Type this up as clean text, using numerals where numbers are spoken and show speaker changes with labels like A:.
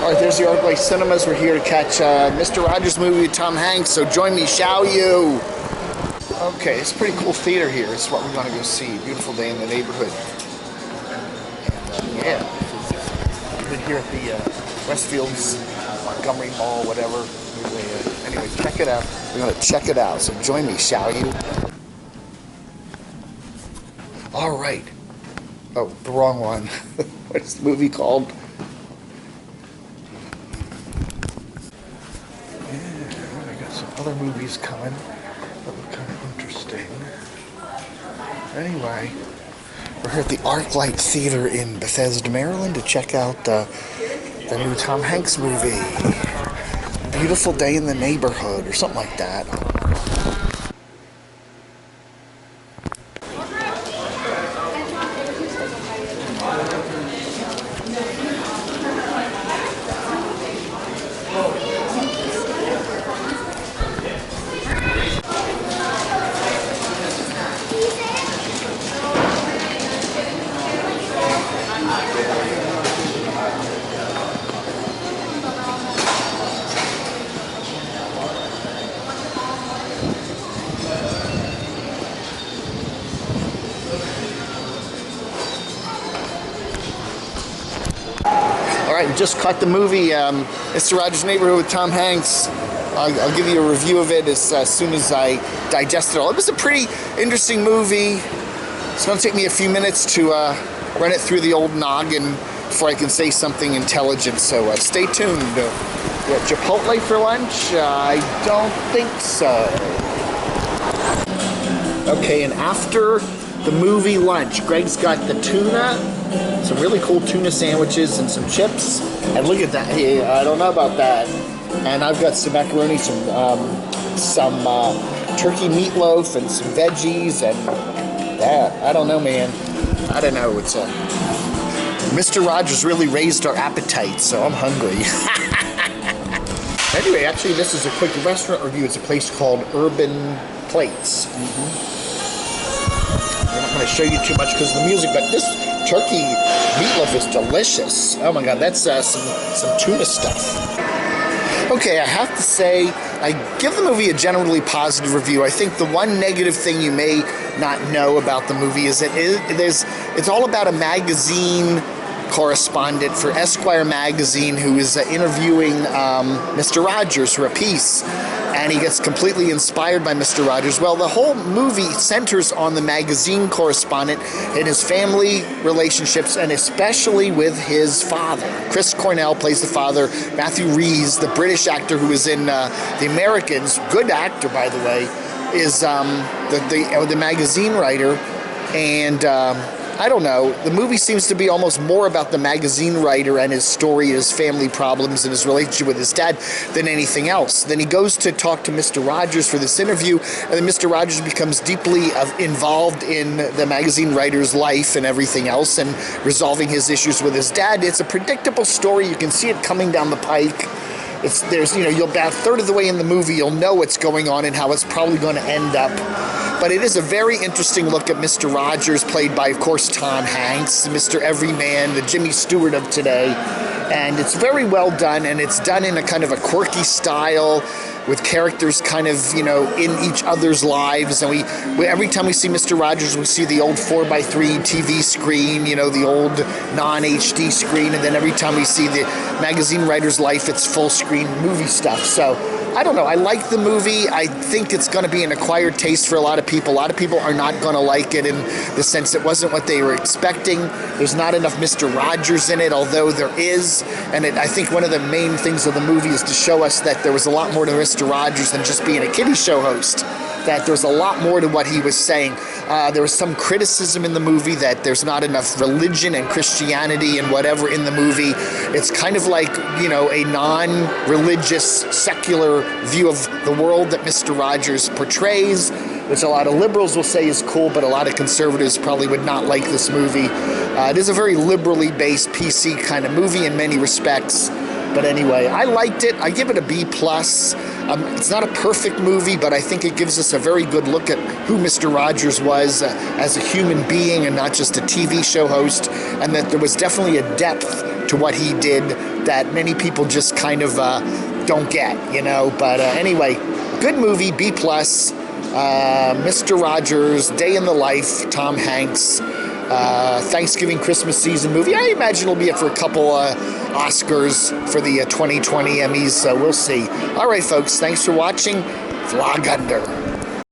A: All right, there's the Parkway Cinemas. We're here to catch Mr. Rogers' movie with Tom Hanks, so join me, shall you? Okay, it's a pretty cool theater here. It's what we're going to go see. Beautiful day in the neighborhood. And, yeah, we've been here at the Westfields, Montgomery Mall, whatever. Anyway, check it out. We're going to check it out, so join me, shall you? All right. Oh, the wrong one. What's the movie called? Other movies coming that look kind of interesting. Anyway, we're here at the ArcLight Theater in Bethesda, Maryland to check out the new Tom Hanks movie, Beautiful Day in the Neighborhood, or something like that. Alright, we just caught the movie, Mr. Rogers' Neighborhood with Tom Hanks. I'll give you a review of it as soon as I digest it all. It was a pretty interesting movie. It's going to take me a few minutes to run it through the old noggin before I can say something intelligent, so stay tuned. Chipotle for lunch? I don't think so. Okay, and after the movie lunch, Greg's got the tuna, some really cool tuna sandwiches and some chips. And look at that. Hey, I don't know about that. And I've got some macaroni, some turkey meatloaf and some veggies and that. I don't know, man. I don't know. It's Mr. Rogers really raised our appetite, so I'm hungry. Anyway, actually, this is a quick restaurant review. It's a place called Urban Plates. I'm not going to show you too much because of the music, but this turkey meatloaf is delicious. Oh my God, that's some tuna stuff. Okay, I have to say, I give the movie a generally positive review. I think the one negative thing you may not know about the movie is that it's all about a magazine correspondent for Esquire magazine who is interviewing Mr. Rogers for a piece, and he gets completely inspired by Mr. Rogers. Well, the whole movie centers on the magazine correspondent and his family relationships, and especially with his father. Chris Cornell plays the father. Matthew Rhys, the British actor who is in The Americans, good actor by the way, is the magazine writer, and I don't know, the movie seems to be almost more about the magazine writer and his story, his family problems, and his relationship with his dad than anything else. Then he goes to talk to Mr. Rogers for this interview, and then Mr. Rogers becomes deeply involved in the magazine writer's life and everything else, and resolving his issues with his dad. It's a predictable story. You can see it coming down the pike. You'll about a third of the way in the movie, you'll know what's going on and how it's probably going to end up. But it is a very interesting look at Mr. Rogers, played by, of course, Tom Hanks, Mr. Everyman, the Jimmy Stewart of today. And it's very well done, and it's done in a kind of a quirky style with characters kind of, in each other's lives. And we every time we see Mr. Rogers, we see the old 4x3 TV screen, the old non-HD screen. And then every time we see the magazine writer's life, it's full screen movie stuff. So I don't know. I like the movie. I think it's going to be an acquired taste for a lot of people. A lot of people are not going to like it in the sense it wasn't what they were expecting. There's not enough Mr. Rogers in it, although there is. And I think one of the main things of the movie is to show us that there was a lot more to Mr. Rogers than just being a kiddie show host. That there's a lot more to what he was saying. There was some criticism in the movie that there's not enough religion and Christianity and whatever in the movie. It's kind of like, a non-religious, secular view of the world that Mr. Rogers portrays, which a lot of liberals will say is cool, but a lot of conservatives probably would not like this movie. It is a very liberally based PC kind of movie in many respects. But anyway, I liked it. I give it a B+. It's not a perfect movie, but I think it gives us a very good look at who Mr. Rogers was as a human being and not just a TV show host, and that there was definitely a depth to what he did that many people just kind of don't get, you know. But anyway, good movie, B+. Mr. Rogers, Day in the Life, Tom Hanks, Thanksgiving-Christmas season movie. I imagine it'll be up for a couple Oscars for the 2020 Emmys, so we'll see. All right, folks, thanks for watching. Vlog Under.